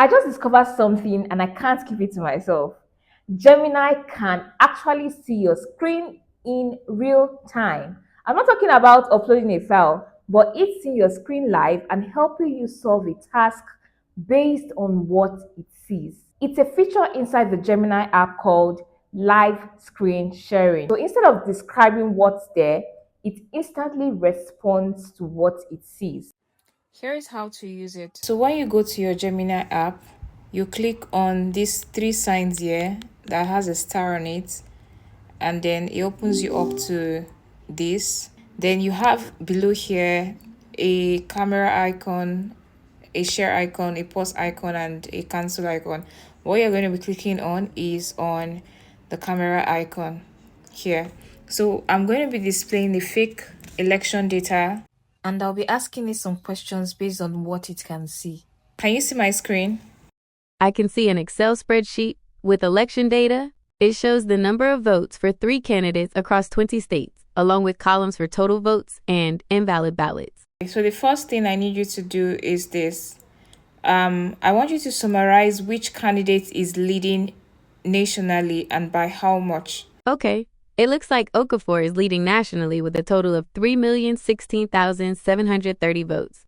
I just discovered something and I can't keep it to myself. Gemini can actually see your screen in real time. I'm not talking about uploading a file, but it's seeing your screen live and helping you solve a task based on what it sees. It's a feature inside the Gemini app called live screen sharing. So instead of describing what's there, it instantly responds to what it sees. Here is how to use it. So when you go to your Gemini app, you click on these three signs here that has a star on it, and then it opens you up to this. Then you have below here a camera icon, a share icon, a pause icon, and a cancel icon. What you're going to be clicking on is on the camera icon here. So I'm going to be displaying the fake election data, and I'll be asking it some questions based on what it can see. Can you see my screen? I can see an Excel spreadsheet with election data. It shows the number of votes for 3 candidates across 20 states, along with columns for total votes and invalid ballots. So the first thing I need you to do is this. I want you to summarize which candidate is leading nationally and by how much. Okay, it looks like Okafor is leading nationally with a total of 3,016,730 votes.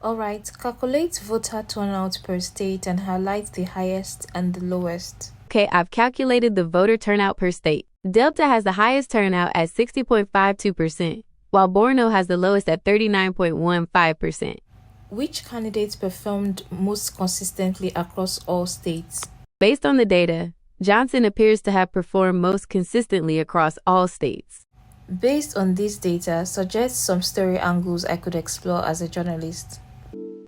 All right, calculate voter turnout per state and highlight the highest and the lowest. Okay, I've calculated the voter turnout per state. Delta has the highest turnout at 60.52%, while Borno has the lowest at 39.15%. Which candidates performed most consistently across all states? Based on the data, Johnson appears to have performed most consistently across all states. Based on this data, suggest some story angles I could explore as a journalist.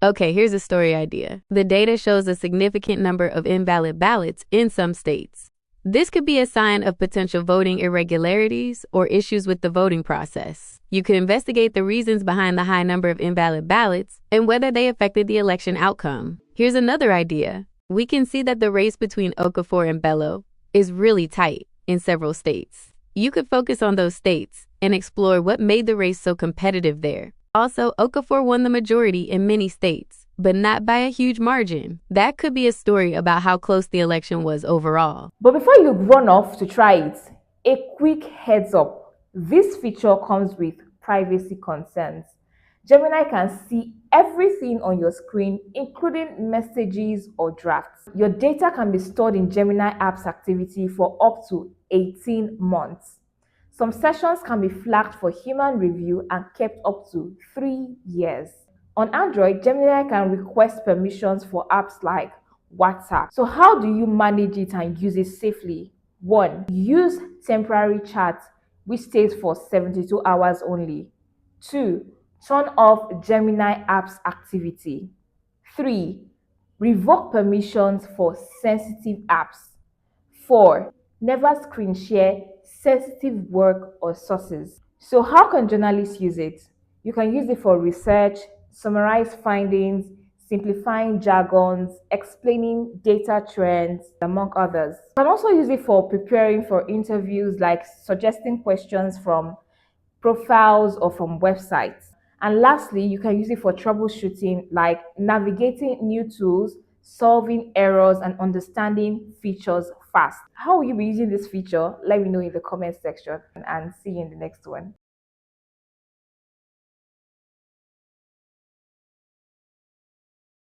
Okay, here's a story idea. The data shows a significant number of invalid ballots in some states. This could be a sign of potential voting irregularities or issues with the voting process. You could investigate the reasons behind the high number of invalid ballots and whether they affected the election outcome. Here's another idea. We can see that the race between Okafor and Bello is really tight in several states. You could focus on those states and explore what made the race so competitive there. Also, Okafor won the majority in many states, but not by a huge margin. That could be a story about how close the election was overall. But before you run off to try it, a quick heads up. This feature comes with privacy concerns. Gemini can see everything on your screen, including messages or drafts. Your data can be stored in Gemini app's activity for up to 18 months. Some sessions can be flagged for human review and kept up to 3 years. On Android, Gemini can request permissions for apps like WhatsApp. So how do you manage it and use it safely? 1. Use temporary chat, which stays for 72 hours only. 2. Turn off Gemini app's activity. 3. Revoke permissions for sensitive apps. 4. Never screen share sensitive work or sources. So how can journalists use it? You can use it for research, summarize findings, simplifying jargons, explaining data trends, among others. You can also use it for preparing for interviews, like suggesting questions from profiles or from websites. And lastly, you can use it for troubleshooting, like navigating new tools, solving errors, and understanding features fast. How will you be using this feature? Let me know in the comment section, and see you in the next one.